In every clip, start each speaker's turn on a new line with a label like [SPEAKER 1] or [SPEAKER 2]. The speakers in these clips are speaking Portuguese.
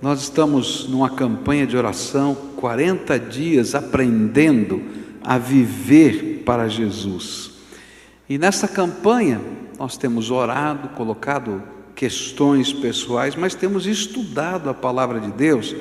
[SPEAKER 1] Nós estamos numa campanha de oração, 40 dias aprendendo a viver para Jesus. E nessa campanha nós temos orado, colocado questões pessoais, mas temos estudado a palavra de Deus.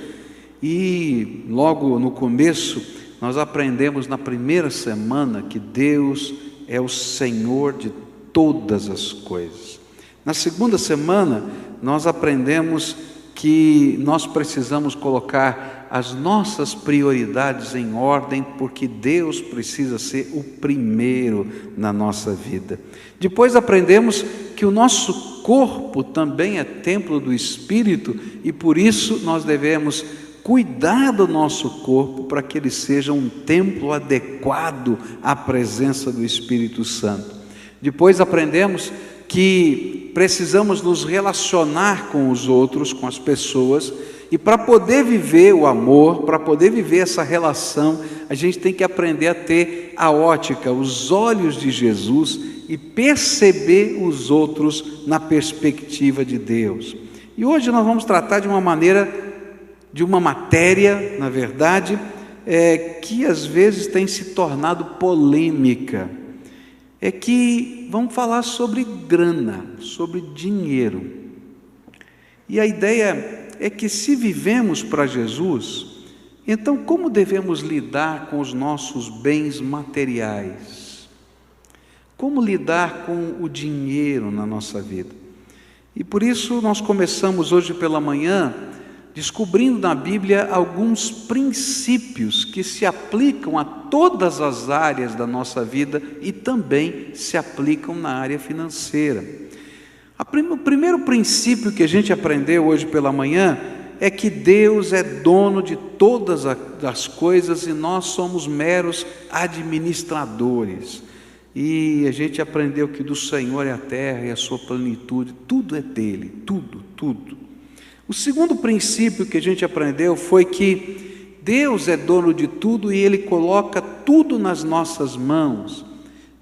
[SPEAKER 1] E logo no começo nós aprendemos na primeira semana que Deus é o Senhor de todas as coisas. Na segunda semana nós aprendemos que nós precisamos colocar as nossas prioridades em ordem, porque Deus precisa ser o primeiro na nossa vida. Depois aprendemos que o nosso corpo também é templo do Espírito e por isso nós devemos cuidar do nosso corpo para que ele seja um templo adequado à presença do Espírito Santo. Depois aprendemos que precisamos nos relacionar com os outros, com as pessoas, e para poder viver o amor, para poder viver essa relação, a gente tem que aprender a ter a ótica, os olhos de Jesus e perceber os outros na perspectiva de Deus. E hoje nós vamos tratar de uma matéria, na verdade, que às vezes tem se tornado polêmica. É que vamos falar sobre grana, sobre dinheiro. E a ideia é que se vivemos para Jesus, então como devemos lidar com os nossos bens materiais? Como lidar com o dinheiro na nossa vida? E por isso nós começamos hoje pela manhã descobrindo na Bíblia alguns princípios que se aplicam a todas as áreas da nossa vida e também se aplicam na área financeira. O primeiro princípio que a gente aprendeu hoje pela manhã é que Deus é dono de todas as coisas e nós somos meros administradores. E a gente aprendeu que do Senhor é a terra e a sua plenitude, tudo é dele, tudo. O segundo princípio que a gente aprendeu foi que Deus é dono de tudo e Ele coloca tudo nas nossas mãos,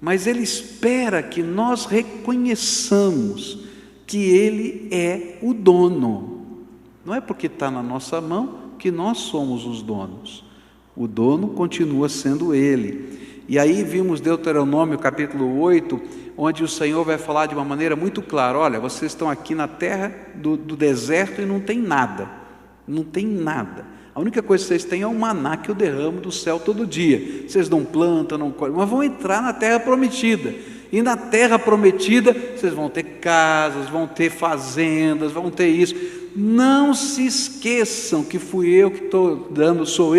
[SPEAKER 1] mas Ele espera que nós reconheçamos que Ele é o dono. Não é porque está na nossa mão que nós somos os donos. O dono continua sendo Ele. E aí vimos Deuteronômio capítulo 8, onde o Senhor vai falar de uma maneira muito clara: olha, vocês estão aqui na terra do deserto e não tem nada, a única coisa que vocês têm é o maná que eu derramo do céu todo dia, vocês não plantam, não colhem, mas vão entrar na terra prometida, e na terra prometida vocês vão ter casas, vão ter fazendas, vão ter isso. Não se esqueçam que sou eu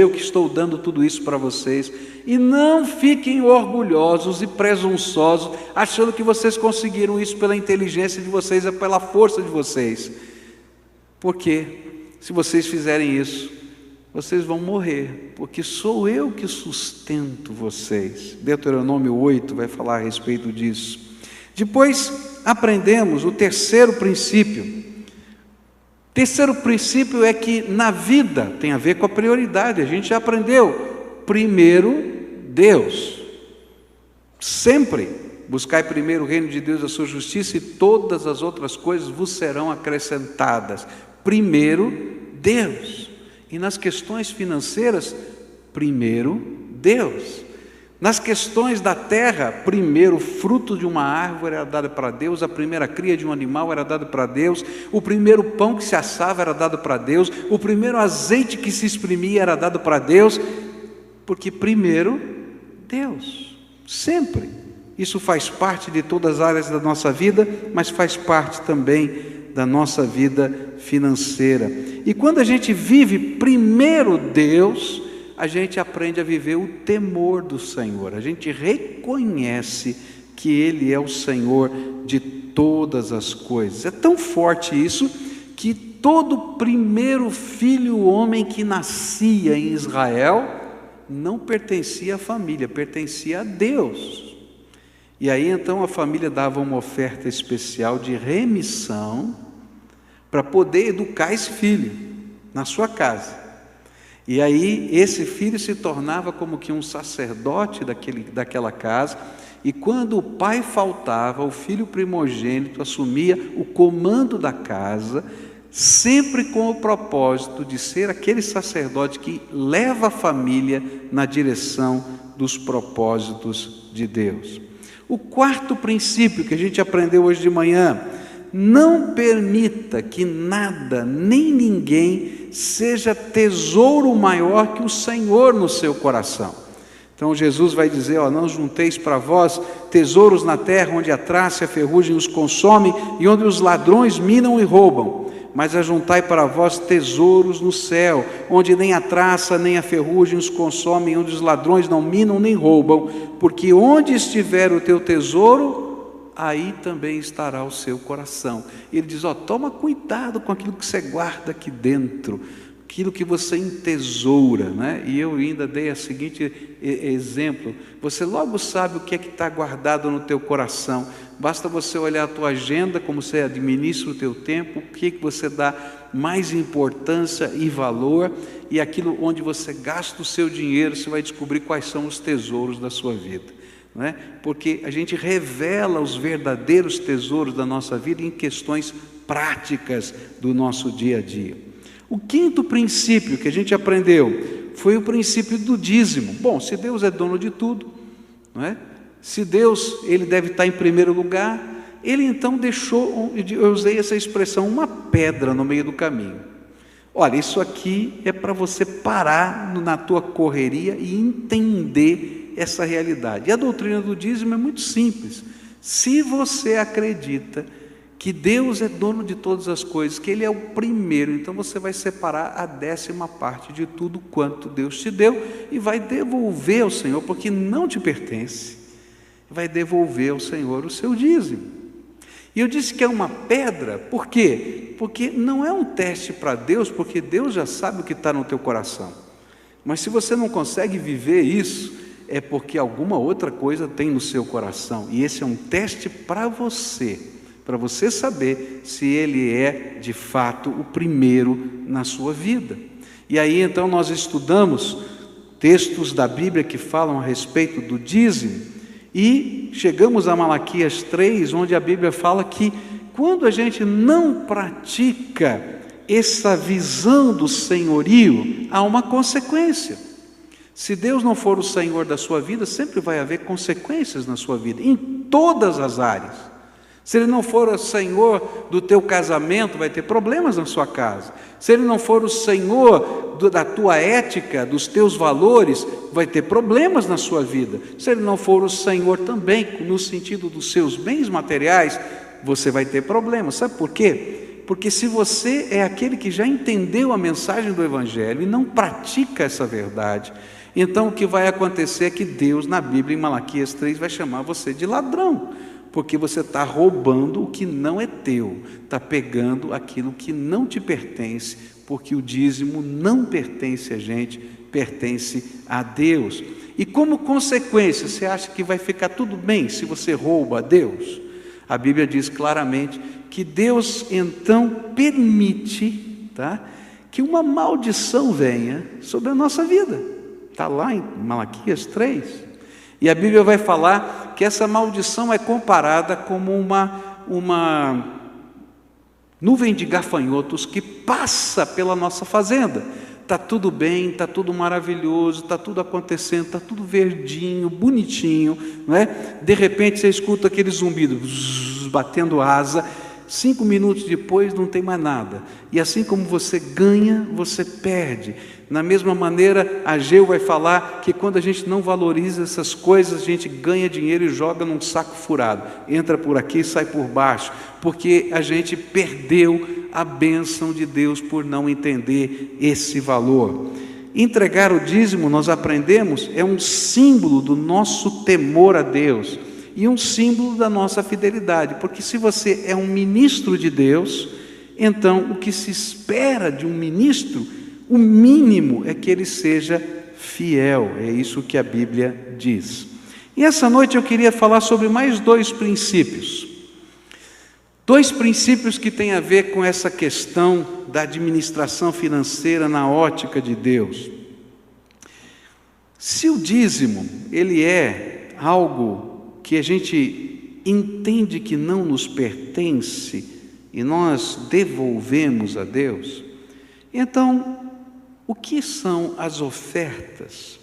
[SPEAKER 1] que estou dando tudo isso para vocês, e não fiquem orgulhosos e presunçosos, achando que vocês conseguiram isso pela inteligência de vocês, é pela força de vocês, porque se vocês fizerem isso, vocês vão morrer, porque sou eu que sustento vocês. Deuteronômio 8 vai falar a respeito disso. Depois aprendemos o terceiro princípio. O terceiro princípio é que na vida tem a ver com a prioridade. A gente já aprendeu: primeiro Deus, sempre buscai primeiro o reino de Deus e a sua justiça, e todas as outras coisas vos serão acrescentadas. Primeiro Deus. E nas questões financeiras, primeiro Deus. Nas questões da terra, primeiro o fruto de uma árvore era dado para Deus, a primeira cria de um animal era dado para Deus, o primeiro pão que se assava era dado para Deus, o primeiro azeite que se exprimia era dado para Deus, porque primeiro Deus, sempre. Isso faz parte de todas as áreas da nossa vida, mas faz parte também da nossa vida financeira. E quando a gente vive primeiro Deus, a gente aprende a viver o temor do Senhor. A gente reconhece que Ele é o Senhor de todas as coisas. É tão forte isso que todo primeiro filho homem que nascia em Israel não pertencia à família, pertencia a Deus. E aí então a família dava uma oferta especial de remissão para poder educar esse filho na sua casa. E aí esse filho se tornava como que um sacerdote daquela casa, e quando o pai faltava, o filho primogênito assumia o comando da casa, sempre com o propósito de ser aquele sacerdote que leva a família na direção dos propósitos de Deus. O quarto princípio que a gente aprendeu hoje de manhã: não permita que nada, nem ninguém, seja tesouro maior que o Senhor no seu coração. Então Jesus vai dizer, não junteis para vós tesouros na terra, onde a traça e a ferrugem os consome, e onde os ladrões minam e roubam. Mas ajuntai para vós tesouros no céu, onde nem a traça nem a ferrugem os consomem, onde os ladrões não minam nem roubam, porque onde estiver o teu tesouro, aí também estará o seu coração. Ele diz, toma cuidado com aquilo que você guarda aqui dentro, aquilo que você entesoura, né? E eu ainda dei o seguinte exemplo: você logo sabe o que é que está guardado no teu coração. Basta você olhar a tua agenda, como você administra o teu tempo, o que você dá mais importância e valor, e aquilo onde você gasta o seu dinheiro, você vai descobrir quais são os tesouros da sua vida, não é? Porque a gente revela os verdadeiros tesouros da nossa vida em questões práticas do nosso dia a dia. O quinto princípio que a gente aprendeu foi o princípio do dízimo. Bom, se Deus é dono de tudo, não é? Se Deus, Ele deve estar em primeiro lugar, Ele então deixou, eu usei essa expressão, uma pedra no meio do caminho. Olha, isso aqui é para você parar na tua correria e entender essa realidade. E a doutrina do dízimo é muito simples. Se você acredita que Deus é dono de todas as coisas, que Ele é o primeiro, então você vai separar a 10ª parte de tudo quanto Deus te deu e vai devolver ao Senhor, porque não te pertence, vai devolver ao Senhor o seu dízimo. E eu disse que é uma pedra, por quê? Porque não é um teste para Deus, porque Deus já sabe o que está no teu coração. Mas se você não consegue viver isso, é porque alguma outra coisa tem no seu coração, e esse é um teste para você saber se Ele é de fato o primeiro na sua vida. E aí então nós estudamos textos da Bíblia que falam a respeito do dízimo, e chegamos a Malaquias 3, onde a Bíblia fala que quando a gente não pratica essa visão do senhorio, há uma consequência. Se Deus não for o Senhor da sua vida, sempre vai haver consequências na sua vida, em todas as áreas. Se Ele não for o Senhor do teu casamento, vai ter problemas na sua casa. Se Ele não for o Senhor da tua ética, dos teus valores, vai ter problemas na sua vida. Se Ele não for o Senhor também, no sentido dos seus bens materiais, você vai ter problemas. Sabe por quê? Porque se você é aquele que já entendeu a mensagem do Evangelho e não pratica essa verdade, então o que vai acontecer é que Deus, na Bíblia, em Malaquias 3, vai chamar você de ladrão. Porque você está roubando o que não é teu, está pegando aquilo que não te pertence, porque o dízimo não pertence a gente, pertence a Deus. E como consequência, você acha que vai ficar tudo bem se você rouba a Deus? A Bíblia diz claramente que Deus então permite, que uma maldição venha sobre a nossa vida. Está lá em Malaquias 3. E a Bíblia vai falar que essa maldição é comparada como uma nuvem de gafanhotos que passa pela nossa fazenda. Está tudo bem, está tudo maravilhoso, está tudo acontecendo, está tudo verdinho, bonitinho, não é? De repente você escuta aquele zumbido, batendo asa, 5 minutos depois não tem mais nada. E assim como você ganha, você perde. Na mesma maneira, Ageu vai falar que quando a gente não valoriza essas coisas, a gente ganha dinheiro e joga num saco furado. Entra por aqui e sai por baixo, porque a gente perdeu a bênção de Deus por não entender esse valor. Entregar o dízimo, nós aprendemos, é um símbolo do nosso temor a Deus e um símbolo da nossa fidelidade, porque se você é um ministro de Deus, então o que se espera de um ministro, o mínimo é que ele seja fiel, é isso que a Bíblia diz. E essa noite eu queria falar sobre mais 2 princípios. 2 princípios que têm a ver com essa questão da administração financeira na ótica de Deus. Se o dízimo, ele é algo que a gente entende que não nos pertence, e nós devolvemos a Deus, então, o que são as ofertas?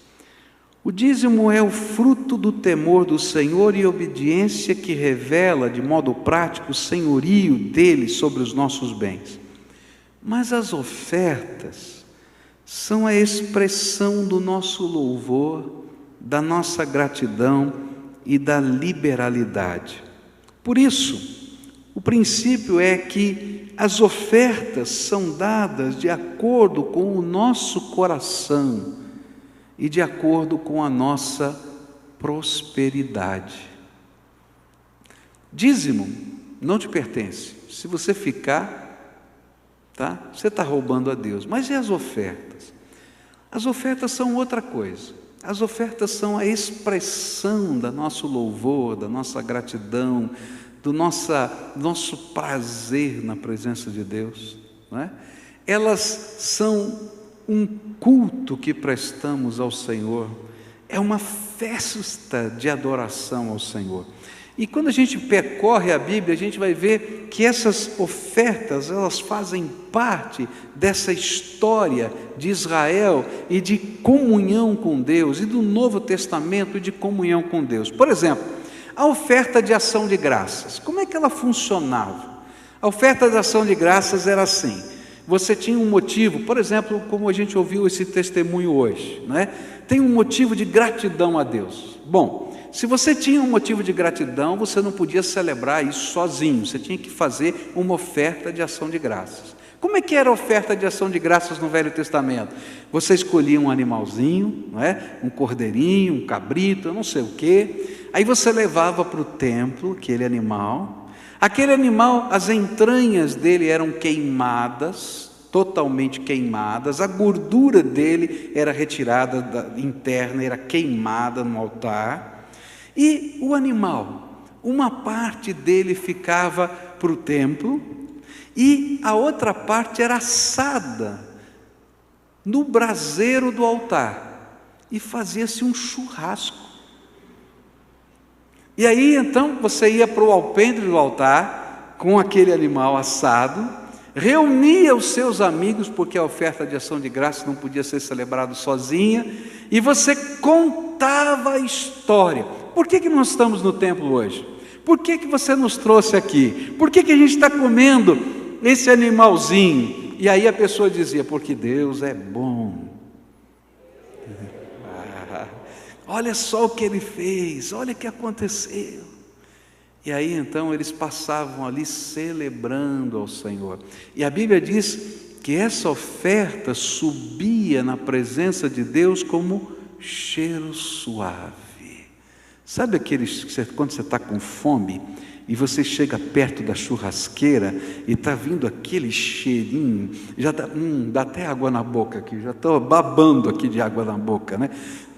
[SPEAKER 1] O dízimo é o fruto do temor do Senhor e obediência que revela, de modo prático, o senhorio dele sobre os nossos bens. Mas as ofertas são a expressão do nosso louvor, da nossa gratidão e da liberalidade. Por isso, o princípio é que as ofertas são dadas de acordo com o nosso coração e de acordo com a nossa prosperidade. Dízimo não te pertence. Se você ficar, tá? Você está roubando a Deus. Mas e as ofertas? As ofertas são outra coisa. As ofertas são a expressão do nosso louvor, da nossa gratidão, do nosso prazer na presença de Deus, não é? Elas são um culto que prestamos ao Senhor, é uma festa de adoração ao Senhor. E quando a gente percorre a Bíblia, a gente vai ver que essas ofertas, elas fazem parte dessa história de Israel e de comunhão com Deus, e do Novo Testamento de comunhão com Deus. Por exemplo, a oferta de ação de graças, como é que ela funcionava? A oferta de ação de graças era assim: você tinha um motivo, por exemplo, como a gente ouviu esse testemunho hoje, né? Tem um motivo de gratidão a Deus. Bom, se você tinha um motivo de gratidão, você não podia celebrar isso sozinho, você tinha que fazer uma oferta de ação de graças. Como é que era a oferta de ação de graças no Velho Testamento? Você escolhia um animalzinho, não é? Um cordeirinho, um cabrito, eu não sei o quê. Aí você levava para o templo aquele animal, as entranhas dele eram queimadas, totalmente queimadas, a gordura dele era retirada interna, era queimada no altar, e o animal, uma parte dele ficava para o templo, e a outra parte era assada no braseiro do altar, e fazia-se um churrasco. E aí então você ia para o alpendre do altar com aquele animal assado, reunia os seus amigos, porque a oferta de ação de graça não podia ser celebrada sozinha, e você contava a história. Por que nós estamos no templo hoje? Por que você nos trouxe aqui? Por que a gente está comendo esse animalzinho? E aí a pessoa dizia: porque Deus é bom. Olha só o que Ele fez, olha o que aconteceu. E aí então eles passavam ali celebrando ao Senhor. E a Bíblia diz que essa oferta subia na presença de Deus como cheiro suave. Sabe quando você está com fome e você chega perto da churrasqueira e está vindo aquele cheirinho, já dá até água na boca aqui, já estou babando aqui de água na boca, né?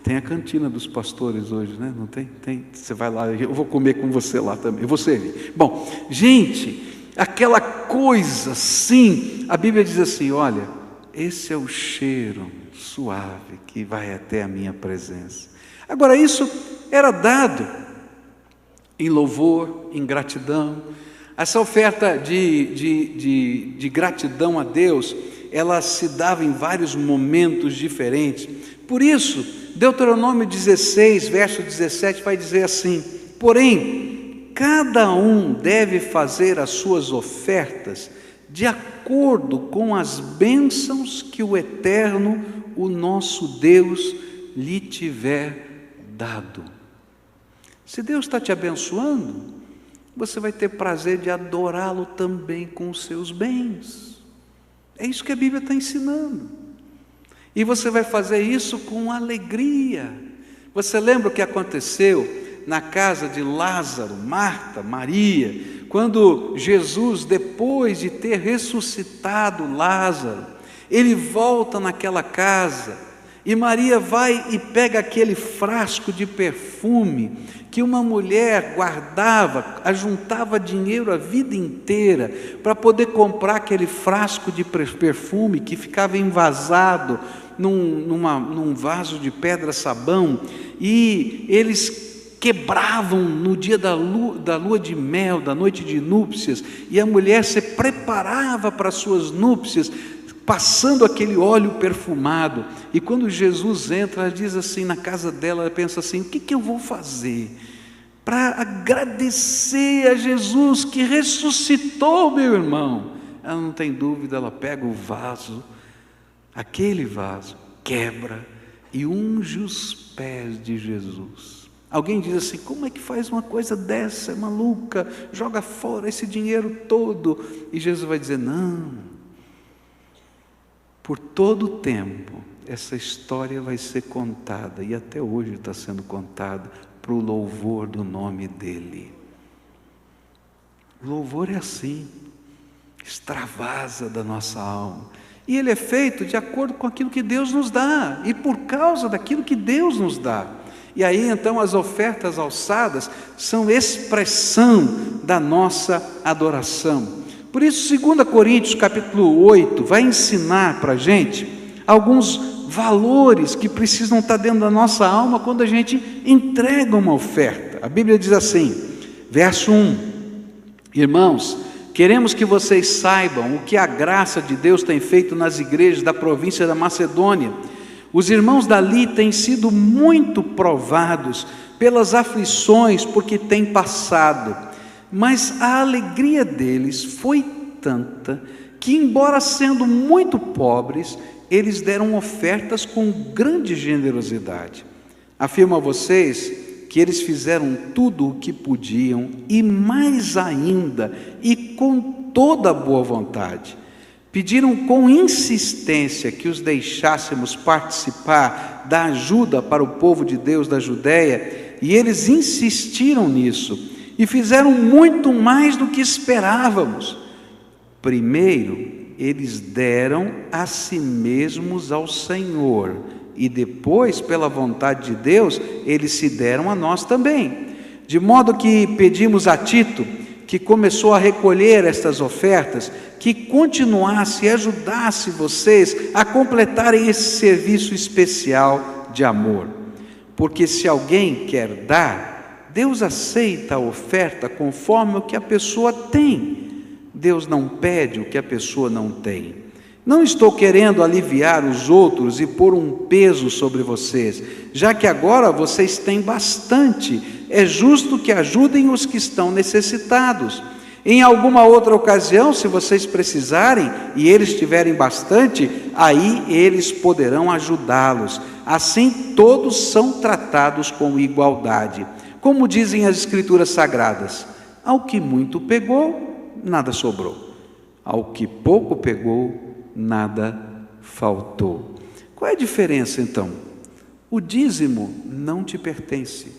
[SPEAKER 1] Tem a cantina dos pastores hoje, né? Não tem? Tem. Você vai lá, eu vou comer com você lá também, eu vou servir. Bom, gente, aquela coisa assim, a Bíblia diz assim: olha, esse é o cheiro suave que vai até a minha presença. Agora, isso era dado em louvor, em gratidão. Essa oferta de gratidão a Deus, ela se dava em vários momentos diferentes. Por isso, Deuteronômio 16, verso 17, vai dizer assim: porém, cada um deve fazer as suas ofertas de acordo com as bênçãos que o Eterno, o nosso Deus, lhe tiver dado. Se Deus está te abençoando, você vai ter prazer de adorá-lo também com os seus bens. É isso que a Bíblia está ensinando. E você vai fazer isso com alegria. Você lembra o que aconteceu na casa de Lázaro, Marta, Maria, quando Jesus, depois de ter ressuscitado Lázaro, ele volta naquela casa, e Maria vai e pega aquele frasco de perfume que uma mulher guardava, ajuntava dinheiro a vida inteira para poder comprar aquele frasco de perfume que ficava envasado num vaso de pedra sabão, e eles quebravam no dia da lua de mel, da noite de núpcias, e a mulher se preparava para as suas núpcias, passando aquele óleo perfumado. E quando Jesus entra, ela diz assim, na casa dela, ela pensa assim: o que eu vou fazer para agradecer a Jesus que ressuscitou meu irmão? Ela não tem dúvida, ela pega o vaso, aquele vaso, quebra e unge os pés de Jesus. Alguém diz assim: como é que faz uma coisa dessa? É maluca, joga fora esse dinheiro todo. E Jesus vai dizer: não, por todo o tempo essa história vai ser contada, e até hoje está sendo contada, para o louvor do nome dele. O louvor é assim, extravasa da nossa alma, e ele é feito de acordo com aquilo que Deus nos dá, e por causa daquilo que Deus nos dá. E aí então as ofertas alçadas são expressão da nossa adoração. Por isso 2 Coríntios capítulo 8 vai ensinar para a gente alguns valores que precisam estar dentro da nossa alma quando a gente entrega uma oferta. A Bíblia diz assim, verso 1: irmãos, queremos que vocês saibam o que a graça de Deus tem feito nas igrejas da província da Macedônia. Os irmãos dali têm sido muito provados pelas aflições porque têm passado, mas a alegria deles foi tanta que, embora sendo muito pobres, eles deram ofertas com grande generosidade. Afirmo a vocês que eles fizeram tudo o que podiam e mais ainda, e com toda a boa vontade. Pediram com insistência que os deixássemos participar da ajuda para o povo de Deus da Judéia, e eles insistiram nisso, e fizeram muito mais do que esperávamos. Primeiro, eles deram a si mesmos ao Senhor, e depois, pela vontade de Deus, eles se deram a nós também. De modo que pedimos a Tito, que começou a recolher estas ofertas, que continuasse e ajudasse vocês a completarem esse serviço especial de amor. Porque se alguém quer dar, Deus aceita a oferta conforme o que a pessoa tem. Deus não pede o que a pessoa não tem. Não estou querendo aliviar os outros e pôr um peso sobre vocês, já que agora vocês têm bastante. É justo que ajudem os que estão necessitados. Em alguma outra ocasião, se vocês precisarem e eles tiverem bastante, aí eles poderão ajudá-los. Assim todos são tratados com igualdade. Como dizem as Escrituras Sagradas: ao que muito pegou, nada sobrou. Ao que pouco pegou, nada faltou. Qual é a diferença então? O dízimo não te pertence.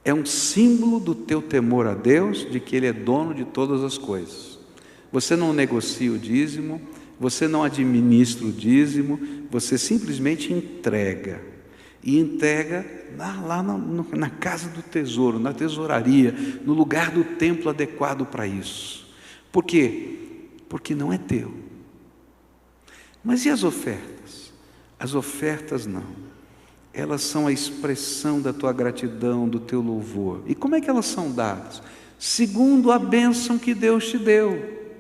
[SPEAKER 1] É um símbolo do teu temor a Deus, de que Ele é dono de todas as coisas. Você não negocia o dízimo, você não administra o dízimo, você simplesmente entrega. E entrega lá na casa do tesouro, na tesouraria, no lugar do templo adequado para isso. Por quê? Porque não é teu. Mas e as ofertas? As ofertas não. Elas são a expressão da tua gratidão, do teu louvor. E como é que elas são dadas? Segundo a bênção que Deus te deu,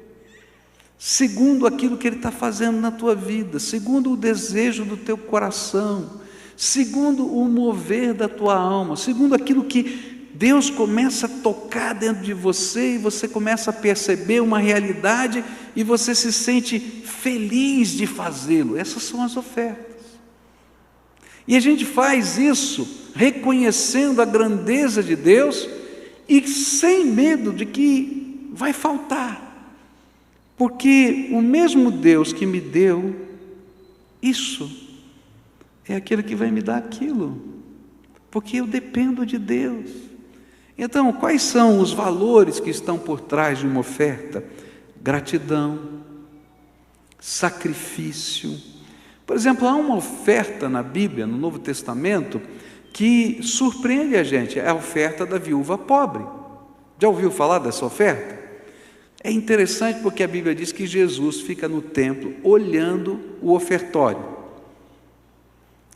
[SPEAKER 1] segundo aquilo que Ele está fazendo na tua vida, segundo o desejo do teu coração, segundo o mover da tua alma, segundo aquilo que Deus começa a tocar dentro de você, e você começa a perceber uma realidade, e você se sente feliz de fazê-lo. Essas são as ofertas. E a gente faz isso reconhecendo a grandeza de Deus e sem medo de que vai faltar. Porque o mesmo Deus que me deu isso é aquele que vai me dar aquilo. Porque eu dependo de Deus. Então, quais são os valores que estão por trás de uma oferta? Gratidão, sacrifício. Por exemplo, há uma oferta na Bíblia, no Novo Testamento, que surpreende a gente, é a oferta da viúva pobre. Já ouviu falar dessa oferta? É interessante porque a Bíblia diz que Jesus fica no templo olhando o ofertório.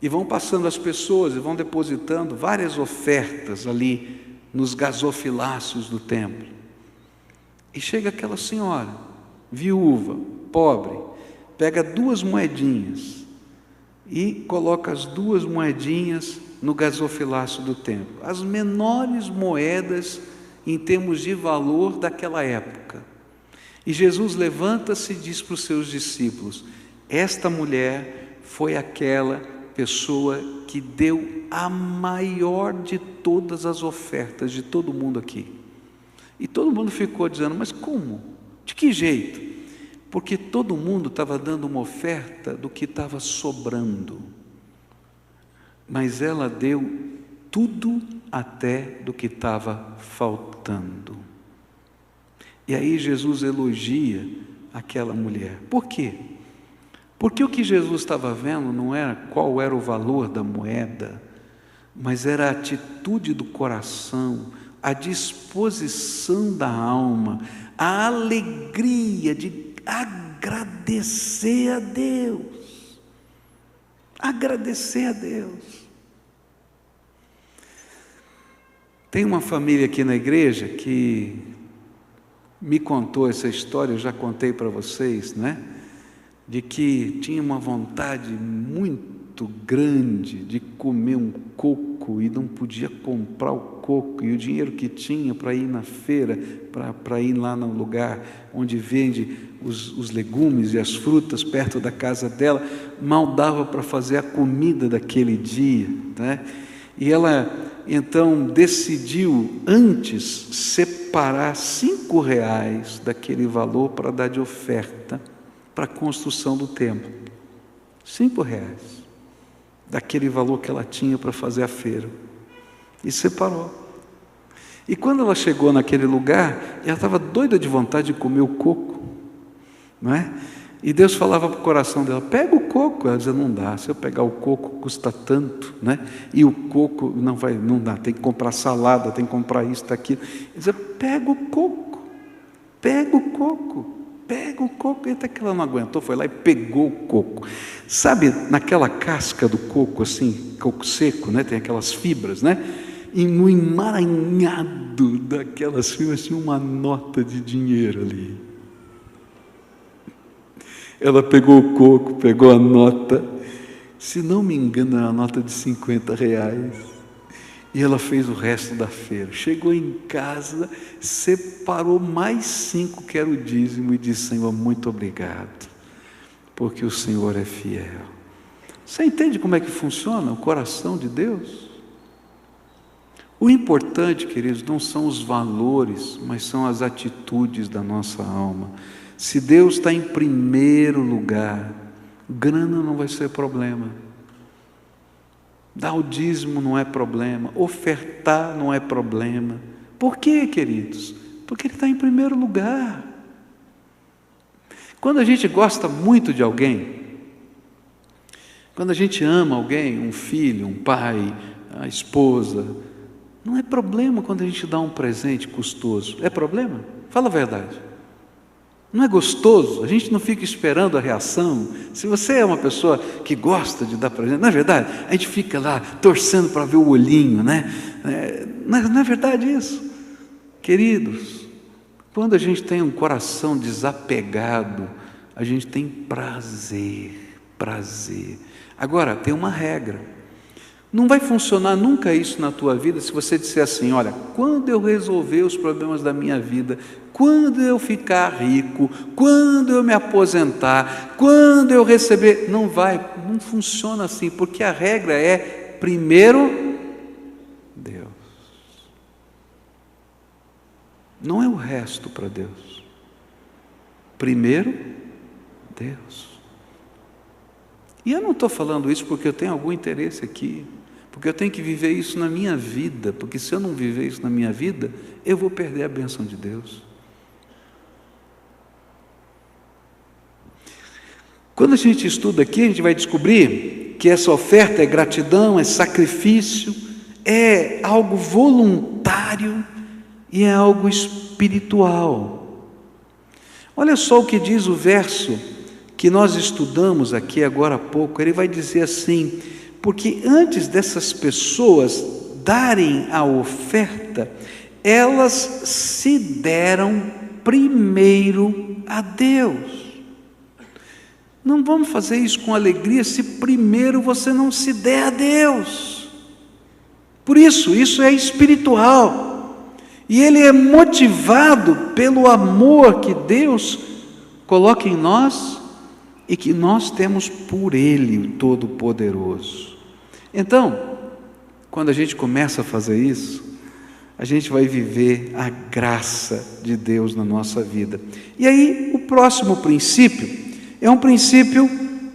[SPEAKER 1] E vão passando as pessoas e vão depositando várias ofertas ali nos gasofilácios do templo. E chega aquela senhora, viúva, pobre, pega 2 moedinhas e coloca as 2 moedinhas no gasofilácio do templo. As menores moedas em termos de valor daquela época. E Jesus levanta-se e diz para os seus discípulos: esta mulher foi aquela pessoa que deu a maior de todas as ofertas de todo mundo aqui. E todo mundo ficou dizendo: mas como? De que jeito? Porque todo mundo estava dando uma oferta do que estava sobrando, mas ela deu tudo até do que estava faltando. E aí Jesus elogia aquela mulher. Por quê? Porque o que Jesus estava vendo não era qual era o valor da moeda, mas era a atitude do coração, a disposição da alma, a alegria de agradecer a Deus. Agradecer a Deus. Tem uma família aqui na igreja que me contou essa história, eu já contei para vocês, né? De que tinha uma vontade muito grande de comer um coco e não podia comprar o coco, e o dinheiro que tinha para ir na feira, para ir lá no lugar onde vende os legumes e as frutas perto da casa dela, mal dava para fazer a comida daquele dia, né? E ela então decidiu antes separar R$5 daquele valor para dar de oferta para a construção do templo. R$5 daquele valor que ela tinha para fazer a feira. E separou. E quando ela chegou naquele lugar, ela estava doida de vontade de comer o coco, não é? E Deus falava para o coração dela: pega o coco. Ela dizia: não dá, se eu pegar o coco custa tanto, né? E o coco não dá, tem que comprar salada, tem que comprar isso, aquilo. Ele dizia: pega o coco, pega o coco, pega o coco. E até que ela não aguentou, foi lá e pegou o coco. Sabe, naquela casca do coco, assim, coco seco, né? Tem aquelas fibras, né? E no emaranhado daquelas fibras tinha uma nota de dinheiro ali. Ela pegou o coco, pegou a nota, se não me engano era uma nota de R$50, e ela fez o resto da feira. Chegou em casa, separou mais 5 que era o dízimo e disse: Senhor, muito obrigado, porque o Senhor é fiel. Você entende como é que funciona o coração de Deus? O importante, queridos, não são os valores, mas são as atitudes da nossa alma. Se Deus está em primeiro lugar, grana não vai ser problema, dar o dízimo não é problema, ofertar não é problema. Por quê, queridos? Porque Ele está em primeiro lugar. Quando a gente gosta muito de alguém, quando a gente ama alguém, um filho, um pai, a esposa, não é problema quando a gente dá um presente custoso. É problema? Fala a verdade. Não é gostoso? A gente não fica esperando a reação. Se você é uma pessoa que gosta de dar presente, não é verdade? A gente fica lá torcendo para ver o olhinho, né? Não é verdade isso? Queridos, quando a gente tem um coração desapegado, a gente tem prazer. Agora, tem uma regra. Não vai funcionar nunca isso na tua vida se você disser assim: olha, quando eu resolver os problemas da minha vida, quando eu ficar rico, quando eu me aposentar, quando eu receber... Não funciona assim, porque a regra é primeiro Deus. Não é o resto para Deus. Primeiro Deus. E eu não estou falando isso porque eu tenho algum interesse aqui, porque eu tenho que viver isso na minha vida, porque se eu não viver isso na minha vida, eu vou perder a bênção de Deus. Quando a gente estuda aqui, a gente vai descobrir que essa oferta é gratidão, é sacrifício, é algo voluntário e é algo espiritual. Olha só o que diz o verso que nós estudamos aqui agora há pouco. Ele vai dizer assim: porque antes dessas pessoas darem a oferta, elas se deram primeiro a Deus. Não vamos fazer isso com alegria se primeiro você não se der a Deus. Por isso é espiritual. E ele é motivado pelo amor que Deus coloca em nós e que nós temos por Ele, o Todo-Poderoso. Então, quando a gente começa a fazer isso, a gente vai viver a graça de Deus na nossa vida. E aí, o próximo princípio é um princípio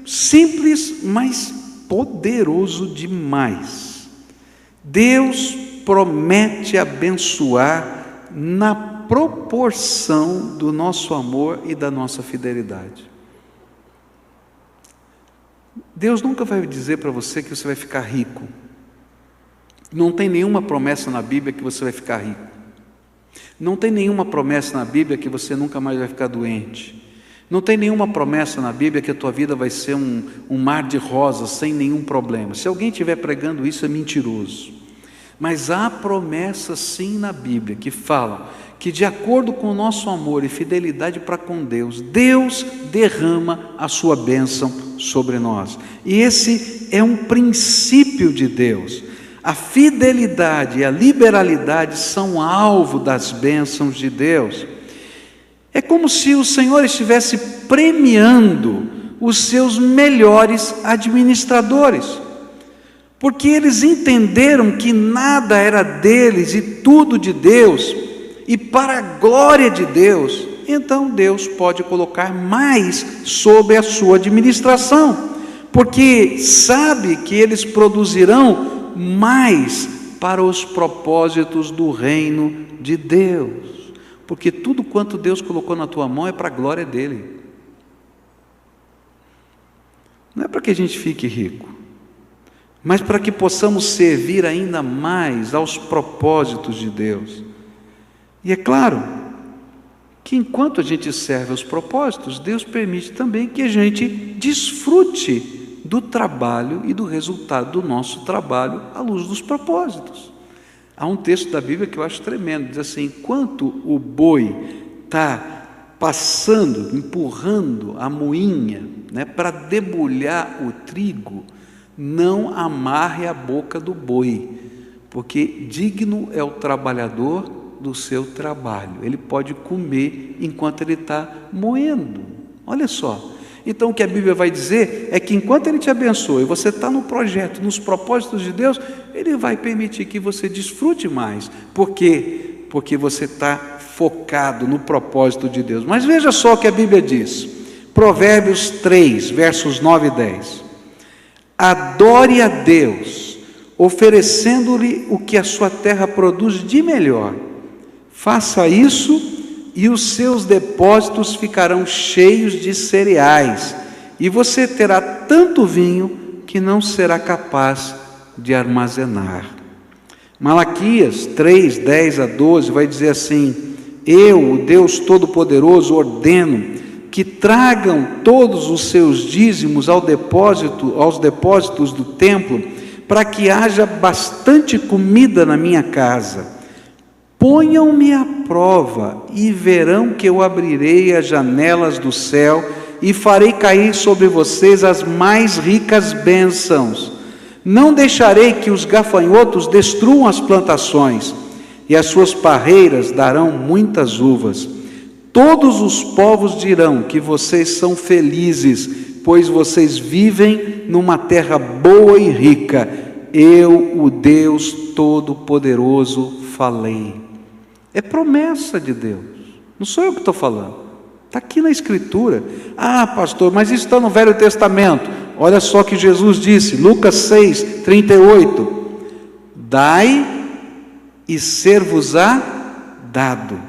[SPEAKER 1] simples, mas poderoso demais. Deus promete abençoar na proporção do nosso amor e da nossa fidelidade. Deus nunca vai dizer para você que você vai ficar rico. Não tem nenhuma promessa na Bíblia que você vai ficar rico. Não tem nenhuma promessa na Bíblia que você nunca mais vai ficar doente. Não tem nenhuma promessa na Bíblia que a tua vida vai ser um mar de rosas sem nenhum problema. Se alguém estiver pregando isso, é mentiroso. Mas há promessas sim na Bíblia que falam que, de acordo com o nosso amor e fidelidade para com Deus, Deus derrama a sua bênção sobre nós. E esse é um princípio de Deus. A fidelidade e a liberalidade são alvo das bênçãos de Deus. É como se o Senhor estivesse premiando os seus melhores administradores, porque eles entenderam que nada era deles e tudo de Deus, e para a glória de Deus, então Deus pode colocar mais sobre a sua administração, porque sabe que eles produzirão mais para os propósitos do reino de Deus. Porque tudo quanto Deus colocou na tua mão é para a glória dele. Não é para que a gente fique rico, mas para que possamos servir ainda mais aos propósitos de Deus. E é claro que enquanto a gente serve aos propósitos, Deus permite também que a gente desfrute do trabalho e do resultado do nosso trabalho à luz dos propósitos. Há um texto da Bíblia que eu acho tremendo, diz assim: enquanto o boi está passando, empurrando a moinha, para debulhar o trigo, não amarre a boca do boi, porque digno é o trabalhador do seu trabalho. Ele pode comer enquanto ele está moendo. Olha só. Então o que a Bíblia vai dizer é que enquanto Ele te abençoa e você está no projeto, nos propósitos de Deus, Ele vai permitir que você desfrute mais. Por quê? Porque você está focado no propósito de Deus. Mas veja só o que a Bíblia diz. Provérbios 3, versos 9 e 10. Adore a Deus, oferecendo-lhe o que a sua terra produz de melhor. Faça isso e os seus depósitos ficarão cheios de cereais, e você terá tanto vinho que não será capaz de armazenar. Malaquias 3, 10 a 12 vai dizer assim: eu, o Deus Todo-Poderoso, ordeno que tragam todos os seus dízimos aos depósitos do templo, para que haja bastante comida na minha casa. Ponham-me à prova e verão que eu abrirei as janelas do céu e farei cair sobre vocês as mais ricas bênçãos. Não deixarei que os gafanhotos destruam as plantações, e as suas parreiras darão muitas uvas. Todos os povos dirão que vocês são felizes, pois vocês vivem numa terra boa e rica. Eu, o Deus Todo-Poderoso, falei. É promessa de Deus, não sou eu que estou falando, está aqui na Escritura. Ah, pastor, mas isso está no Velho Testamento. Olha só o que Jesus disse, Lucas 6, 38. Dai e ser-vos-á dado,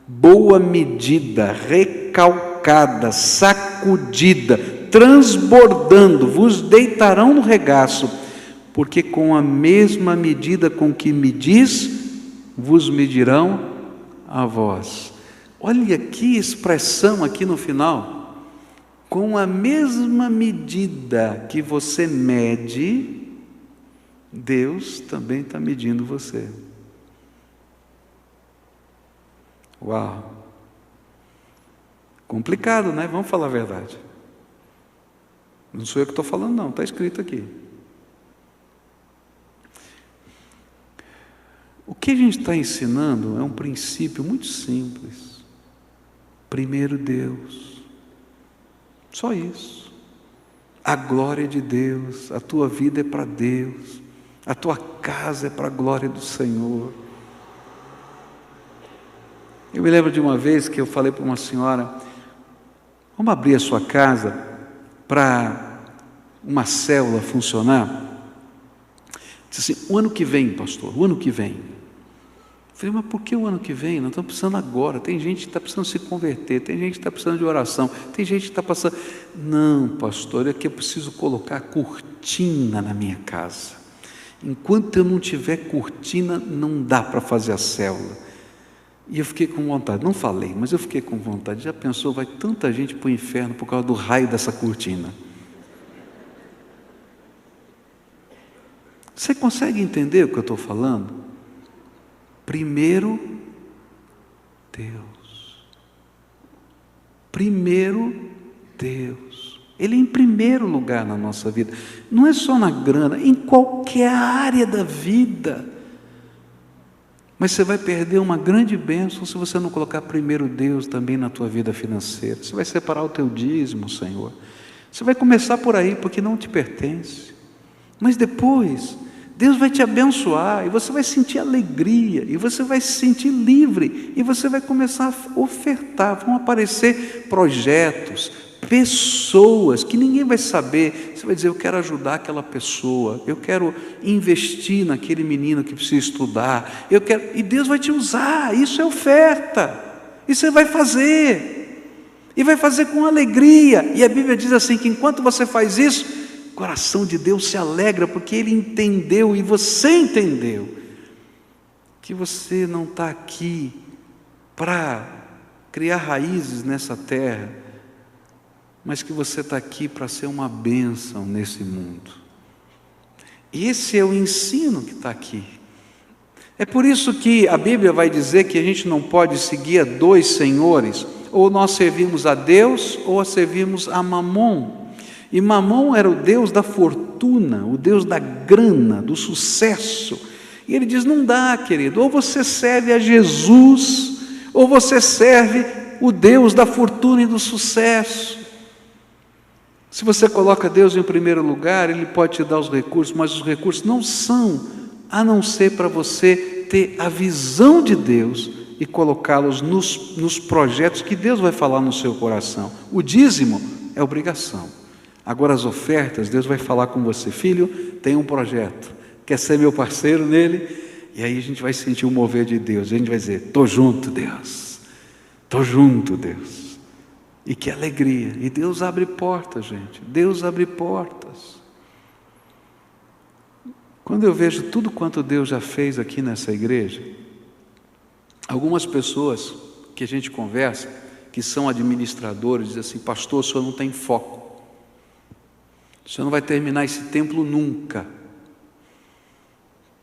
[SPEAKER 1] boa medida, recalcada, sacudida, transbordando, vos deitarão no regaço, porque com a mesma medida com que medis, vos medirão a vós. Olha que expressão aqui no final. Com a mesma medida que você mede, Deus também está medindo você. Uau! Complicado, né? Vamos falar a verdade. Não sou eu que estou falando, não, está escrito aqui. O que a gente está ensinando é um princípio muito simples. Primeiro Deus. Só isso. A glória de Deus, a tua vida é para Deus, a tua casa é para a glória do Senhor. Eu me lembro de uma vez que eu falei para uma senhora: vamos abrir a sua casa para uma célula funcionar? Disse assim: o ano que vem, pastor, o ano que vem. Eu falei: mas por que o ano que vem? Nós estamos precisando agora. Tem gente que está precisando se converter, tem gente que está precisando de oração, tem gente que está passando... Não, pastor, é que eu preciso colocar cortina na minha casa. Enquanto eu não tiver cortina, não dá para fazer a célula. E eu fiquei com vontade, não falei, mas eu fiquei com vontade. Já pensou, vai tanta gente para o inferno por causa do raio dessa cortina? Você consegue entender o que eu estou falando? Primeiro Deus. Primeiro Deus. Ele é em primeiro lugar na nossa vida. Não é só na grana, em qualquer área da vida. Mas você vai perder uma grande bênção se você não colocar primeiro Deus também na tua vida financeira. Você vai separar o teu dízimo, Senhor. Você vai começar por aí, porque não te pertence. Mas depois, Deus vai te abençoar, e você vai sentir alegria, e você vai se sentir livre, e você vai começar a ofertar. Vão aparecer projetos, pessoas que ninguém vai saber. Você vai dizer: eu quero ajudar aquela pessoa, eu quero investir naquele menino que precisa estudar, e Deus vai te usar. Isso é oferta, e você vai fazer, e vai fazer com alegria. E a Bíblia diz assim, que enquanto você faz isso, o coração de Deus se alegra, porque Ele entendeu, e você entendeu, que você não está aqui para criar raízes nessa terra, mas que você está aqui para ser uma bênção nesse mundo. E esse é o ensino que está aqui. É por isso que a Bíblia vai dizer que a gente não pode seguir a dois senhores: ou nós servimos a Deus, ou a servimos a Mamon. E Mamon era o Deus da fortuna, o Deus da grana, do sucesso. E ele diz: não dá, querido, ou você serve a Jesus, ou você serve o Deus da fortuna e do sucesso. Se você coloca Deus em primeiro lugar, Ele pode te dar os recursos, mas os recursos não são a não ser para você ter a visão de Deus e colocá-los nos projetos que Deus vai falar no seu coração. O dízimo é obrigação. Agora as ofertas, Deus vai falar com você: filho, tem um projeto, quer ser meu parceiro nele? E aí a gente vai sentir o mover de Deus, a gente vai dizer: estou junto, Deus, estou junto, Deus. E que alegria. E Deus abre portas, gente, Deus abre portas. Quando eu vejo tudo quanto Deus já fez aqui nessa igreja, algumas pessoas que a gente conversa, que são administradores, dizem assim: pastor, o senhor não tem foco. O senhor não vai terminar esse templo nunca,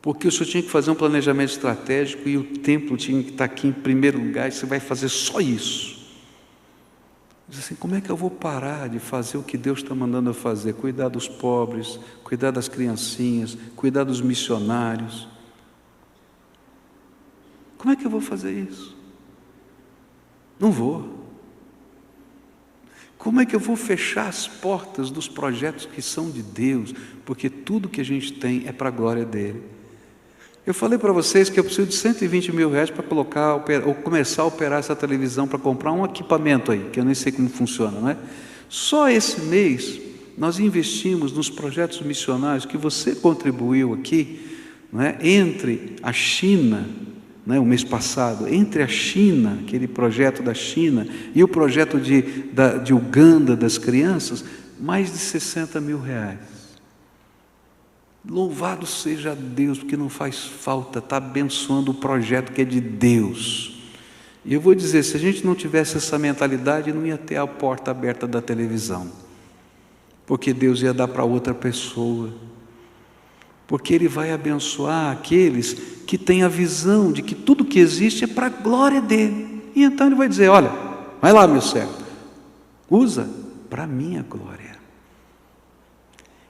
[SPEAKER 1] porque o senhor tinha que fazer um planejamento estratégico e o templo tinha que estar aqui em primeiro lugar, e você vai fazer só isso. Diz assim: como é que eu vou parar de fazer o que Deus está mandando eu fazer? Cuidar dos pobres, cuidar das criancinhas, cuidar dos missionários. Como é que eu vou fazer isso? Não vou. Como é que eu vou fechar as portas dos projetos que são de Deus? Porque tudo que a gente tem é para a glória dEle. Eu falei para vocês que eu preciso de 120 mil reais para ou começar a operar essa televisão, para comprar um equipamento aí, que eu nem sei como funciona, não é? Só esse mês nós investimos nos projetos missionários que você contribuiu aqui, não é? Entre a China, não é? O mês passado, entre a China, aquele projeto da China, e o projeto de Uganda das crianças, mais de 60 mil reais. Louvado seja Deus, porque não faz falta, está abençoando o projeto que é de Deus. E eu vou dizer, se a gente não tivesse essa mentalidade, não ia ter a porta aberta da televisão, porque Deus ia dar para outra pessoa. porque Ele vai abençoar aqueles que têm a visão de que tudo que existe é para a glória dEle. E então Ele vai dizer: olha, vai lá, meu servo, usa para a minha glória.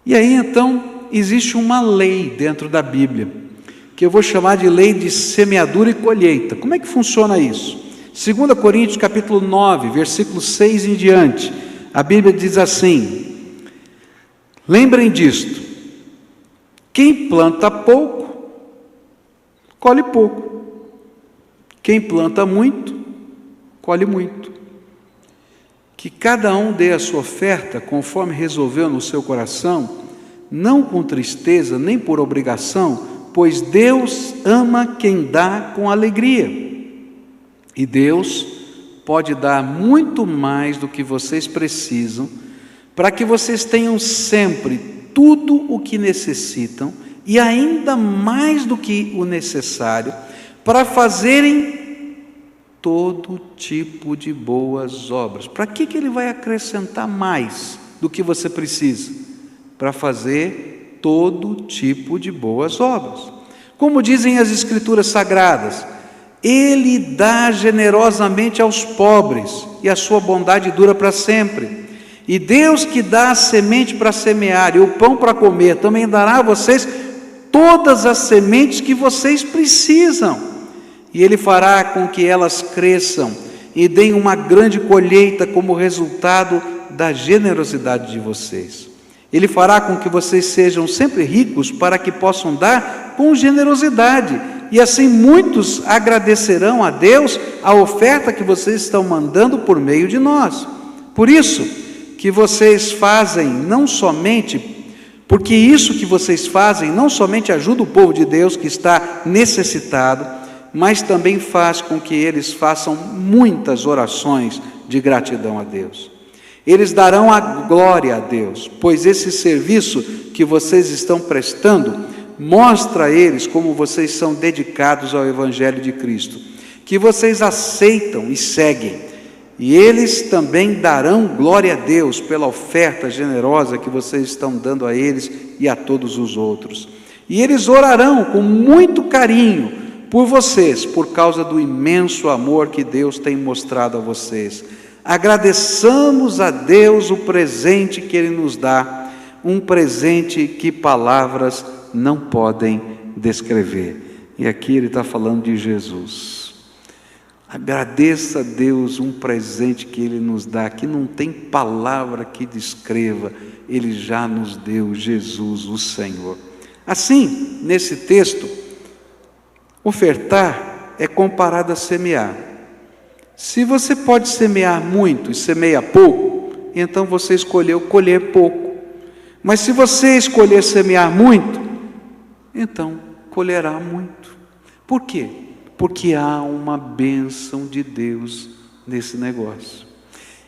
[SPEAKER 1] E aí então existe uma lei dentro da Bíblia, que eu vou chamar de lei de semeadura e colheita. Como é que funciona isso? 2 Coríntios capítulo 9, versículo 6 em diante, a Bíblia diz assim: lembrem disto, quem planta pouco, colhe pouco. Quem planta muito, colhe muito. Que cada um dê a sua oferta conforme resolveu no seu coração, não com tristeza nem por obrigação, pois Deus ama quem dá com alegria. E Deus pode dar muito mais do que vocês precisam, para que vocês tenham sempre tudo o que necessitam, e ainda mais do que o necessário, para fazerem todo tipo de boas obras. Para que Ele vai acrescentar mais do que você precisa? Para fazer todo tipo de boas obras. Como dizem as Escrituras Sagradas, Ele dá generosamente aos pobres, e a sua bondade dura para sempre. E Deus, que dá a semente para semear e o pão para comer, também dará a vocês todas as sementes que vocês precisam. E Ele fará com que elas cresçam e deem uma grande colheita como resultado da generosidade de vocês. Ele fará com que vocês sejam sempre ricos, para que possam dar com generosidade, e assim muitos agradecerão a Deus a oferta que vocês estão mandando por meio de nós. Por isso que vocês fazem não somente, porque isso que vocês fazem não somente ajuda o povo de Deus que está necessitado, mas também faz com que eles façam muitas orações de gratidão a Deus. Eles darão a glória a Deus, pois esse serviço que vocês estão prestando mostra a eles como vocês são dedicados ao Evangelho de Cristo, que vocês aceitam e seguem, e eles também darão glória a Deus pela oferta generosa que vocês estão dando a eles e a todos os outros. E eles orarão com muito carinho por vocês, por causa do imenso amor que Deus tem mostrado a vocês. Agradeçamos a Deus o presente que Ele nos dá, um presente que palavras não podem descrever. E aqui Ele está falando de Jesus. Agradeça a Deus um presente que Ele nos dá, que não tem palavra que descreva. Ele já nos deu, Jesus, o Senhor. Assim, nesse texto, ofertar é comparado a semear. Se você pode semear muito e semeia pouco, então você escolheu colher pouco. Mas se você escolher semear muito, então colherá muito. Por quê? Porque há uma bênção de Deus nesse negócio.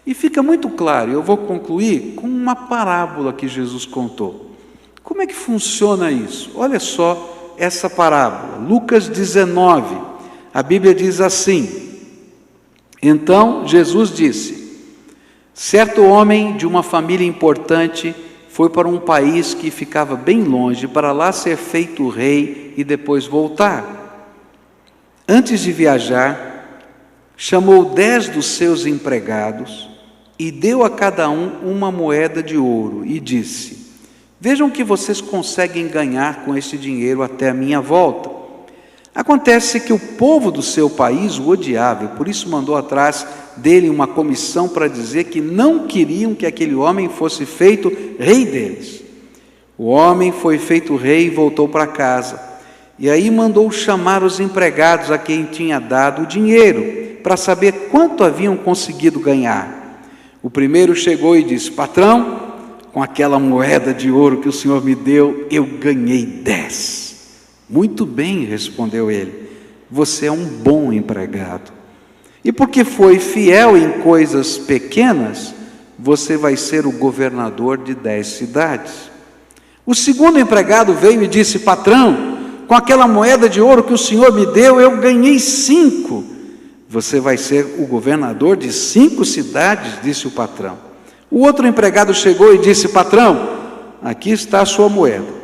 [SPEAKER 1] E fica muito claro, eu vou concluir com uma parábola que Jesus contou. Como é que funciona isso? Olha só essa parábola, Lucas 19, a Bíblia diz assim: então Jesus disse: certo homem de uma família importante foi para um país que ficava bem longe, para lá ser feito rei e depois voltar. Antes de viajar, chamou 10 dos seus empregados e deu a cada um uma moeda de ouro e disse: vejam o que vocês conseguem ganhar com esse dinheiro até a minha volta. Acontece que o povo do seu país o odiava, e por isso mandou atrás dele uma comissão para dizer que não queriam que aquele homem fosse feito rei deles. O homem foi feito rei e voltou para casa. E aí mandou chamar os empregados a quem tinha dado o dinheiro, para saber quanto haviam conseguido ganhar. O primeiro chegou e disse: patrão, com aquela moeda de ouro que o senhor me deu, eu ganhei 10. Muito bem, respondeu ele, você é um bom empregado. E porque foi fiel em coisas pequenas, você vai ser o governador de 10 cidades. O segundo empregado veio e disse: patrão, com aquela moeda de ouro que o senhor me deu, eu ganhei 5. Você vai ser o governador de 5 cidades, disse o patrão. O outro empregado chegou e disse: patrão, aqui está a sua moeda.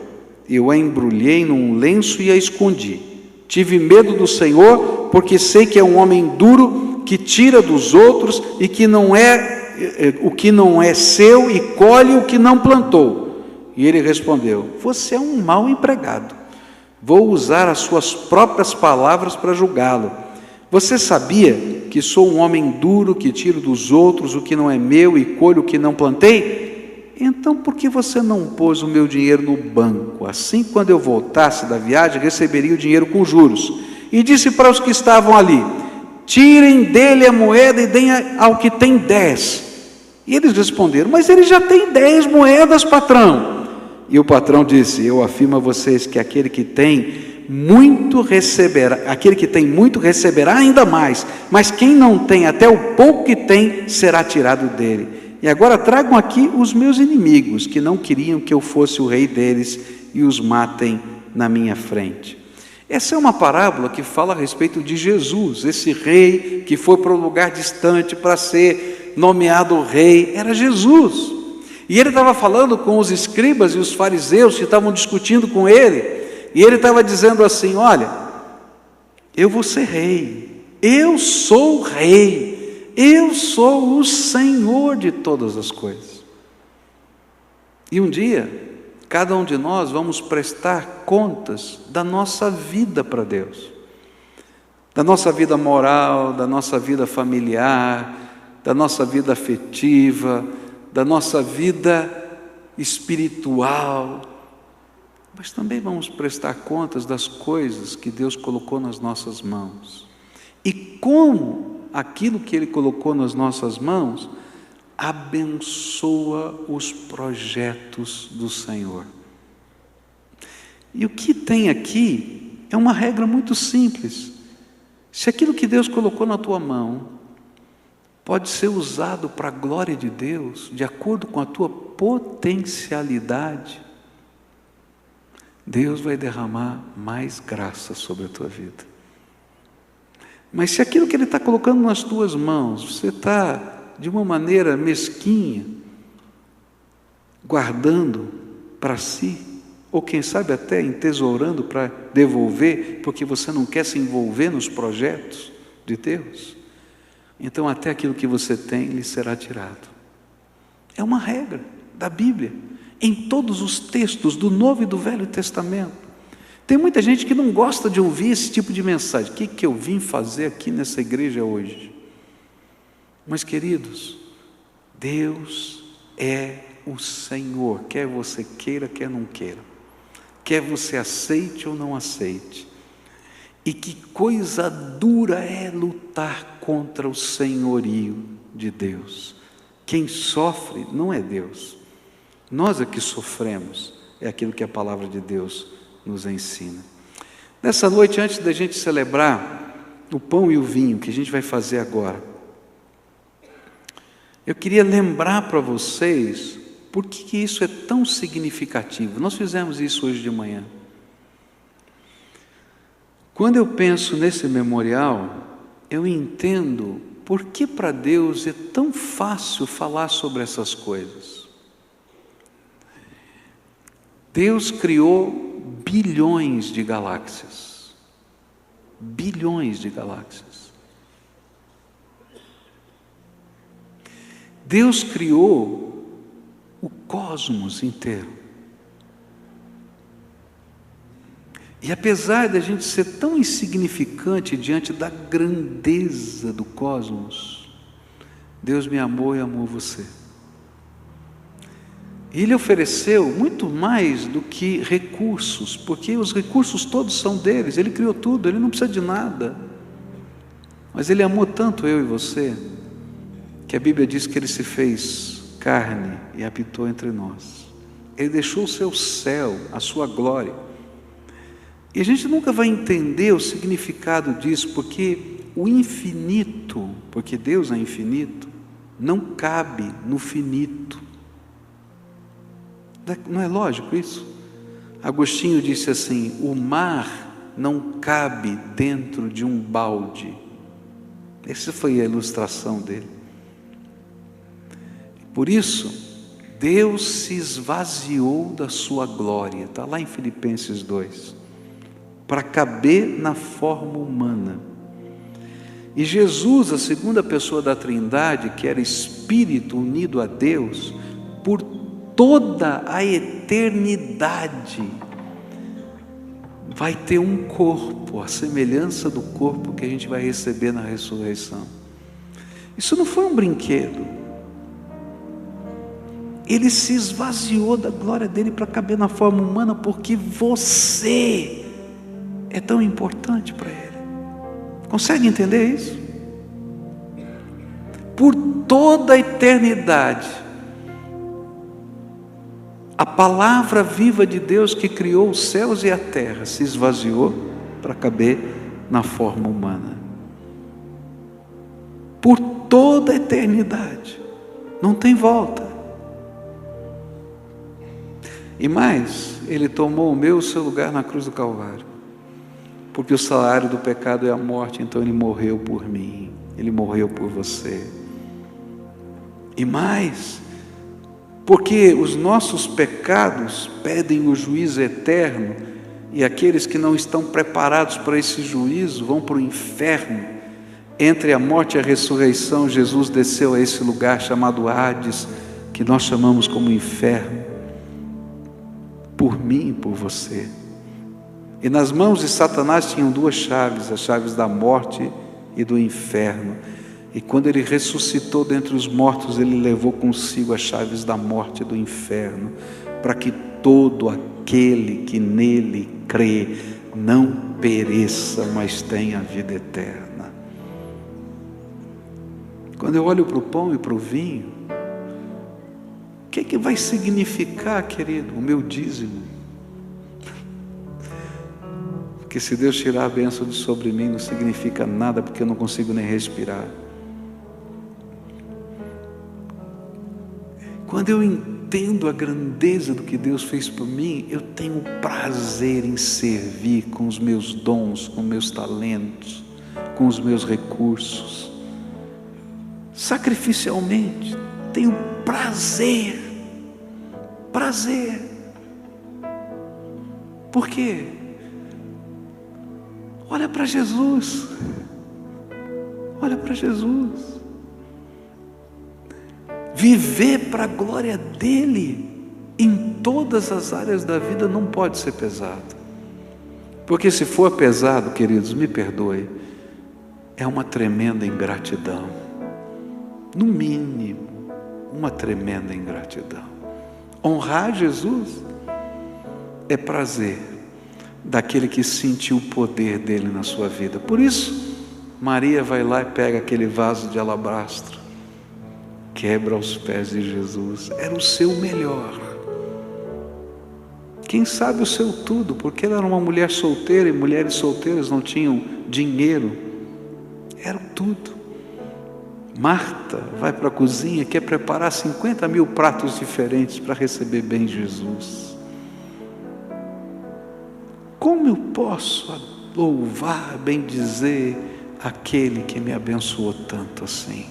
[SPEAKER 1] eu a embrulhei num lenço e a escondi. Tive medo do Senhor, porque sei que é um homem duro, que tira dos outros e que não é o que não é seu, e colhe o que não plantou. E ele respondeu: você é um mau empregado. Vou usar as suas próprias palavras para julgá-lo. Você sabia que sou um homem duro, que tiro dos outros o que não é meu e colho o que não plantei? Então por que você não pôs o meu dinheiro no banco? Assim, quando eu voltasse da viagem, receberia o dinheiro com juros. E disse para os que estavam ali: tirem dele a moeda e deem ao que tem 10. E eles responderam: mas ele já tem 10 moedas, patrão. E o patrão disse: eu afirmo a vocês que aquele que tem muito receberá ainda mais, mas quem não tem, até o pouco que tem será tirado dele. E agora tragam aqui os meus inimigos, que não queriam que eu fosse o rei deles, e os matem na minha frente. Essa é uma parábola que fala a respeito de Jesus, esse rei que foi para um lugar distante para ser nomeado rei. Era Jesus, e ele estava falando com os escribas e os fariseus que estavam discutindo com ele, e ele estava dizendo assim: olha, eu vou ser rei, eu sou rei, eu sou o Senhor de todas as coisas. E um dia, cada um de nós vamos prestar contas da nossa vida para Deus, da nossa vida moral, da nossa vida familiar, da nossa vida afetiva, da nossa vida espiritual, mas também vamos prestar contas das coisas que Deus colocou nas nossas mãos, e como aquilo que Ele colocou nas nossas mãos abençoa os projetos do Senhor. E o que tem aqui é uma regra muito simples: se aquilo que Deus colocou na tua mão pode ser usado para a glória de Deus, de acordo com a tua potencialidade, Deus vai derramar mais graça sobre a tua vida. Mas se aquilo que Ele está colocando nas tuas mãos, você está de uma maneira mesquinha, guardando para si, ou quem sabe até entesourando para devolver, porque você não quer se envolver nos projetos de Deus, então até aquilo que você tem lhe será tirado. É uma regra da Bíblia, em todos os textos do Novo e do Velho Testamento. Tem muita gente que não gosta de ouvir esse tipo de mensagem. O que eu vim fazer aqui nessa igreja hoje? Mas, queridos, Deus é o Senhor, quer você queira, quer não queira, quer você aceite ou não aceite. E que coisa dura é lutar contra o senhorio de Deus. Quem sofre não é Deus, nós é que sofremos, é aquilo que a palavra de Deus nos ensina. Nessa noite, antes da gente celebrar o pão e o vinho, que a gente vai fazer agora, eu queria lembrar para vocês por que isso é tão significativo. Nós fizemos isso hoje de manhã. Quando eu penso nesse memorial, eu entendo por que para Deus é tão fácil falar sobre essas coisas. Deus criou bilhões de galáxias. Bilhões de galáxias. Deus criou o cosmos inteiro. E apesar de a gente ser tão insignificante diante da grandeza do cosmos, Deus me amou e amou você. Ele ofereceu muito mais do que recursos, porque os recursos todos são deles, Ele criou tudo, Ele não precisa de nada. Mas Ele amou tanto eu e você, que a Bíblia diz que Ele se fez carne e habitou entre nós. Ele deixou o seu céu, a sua glória. E a gente nunca vai entender o significado disso, porque o infinito, porque Deus é infinito, não cabe no finito. Não é lógico isso? Agostinho disse assim: o mar não cabe dentro de um balde. Essa foi a ilustração dele. Por isso, Deus se esvaziou da sua glória, está lá em Filipenses 2, para caber na forma humana. E Jesus, a segunda pessoa da Trindade, que era Espírito unido a Deus, por toda a eternidade, vai ter um corpo, a semelhança do corpo que a gente vai receber na ressurreição. Isso não foi um brinquedo. Ele se esvaziou da glória dele para caber na forma humana, porque você é tão importante para ele. Consegue entender isso? Por toda a eternidade, a palavra viva de Deus que criou os céus e a terra se esvaziou para caber na forma humana. Por toda a eternidade, não tem volta. E mais, Ele tomou o meu e o seu lugar na cruz do Calvário, porque o salário do pecado é a morte, então Ele morreu por mim, Ele morreu por você. E mais, porque os nossos pecados pedem o juízo eterno, e aqueles que não estão preparados para esse juízo vão para o inferno. Entre a morte e a ressurreição, Jesus desceu a esse lugar chamado Hades, que nós chamamos como inferno, por mim e por você. E nas mãos de Satanás tinham duas chaves, as chaves da morte e do inferno. E quando ele ressuscitou dentre os mortos, ele levou consigo as chaves da morte e do inferno, para que todo aquele que nele crê não pereça, mas tenha a vida eterna. Quando eu olho para o pão e para o vinho, o que vai significar, querido, o meu dízimo? Porque se Deus tirar a bênção de sobre mim, não significa nada, porque eu não consigo nem respirar. Quando eu entendo a grandeza do que Deus fez por mim, eu tenho prazer em servir com os meus dons, com meus talentos, com os meus recursos, sacrificialmente. Tenho prazer. Por quê? Olha para Jesus. Olha para Jesus. Viver para a glória dele em todas as áreas da vida não pode ser pesado. Porque se for pesado, queridos, me perdoe, é uma tremenda ingratidão. No mínimo, uma tremenda ingratidão. Honrar Jesus é prazer daquele que sentiu o poder dele na sua vida. Por isso, Maria vai lá e pega aquele vaso de alabastro, quebra aos pés de Jesus. Era o seu melhor. Quem sabe o seu tudo, porque ela era uma mulher solteira e mulheres solteiras não tinham dinheiro. Era o tudo. Marta vai para a cozinha, quer preparar 50.000 pratos diferentes para receber bem Jesus. Como eu posso louvar, bendizer aquele que me abençoou tanto assim?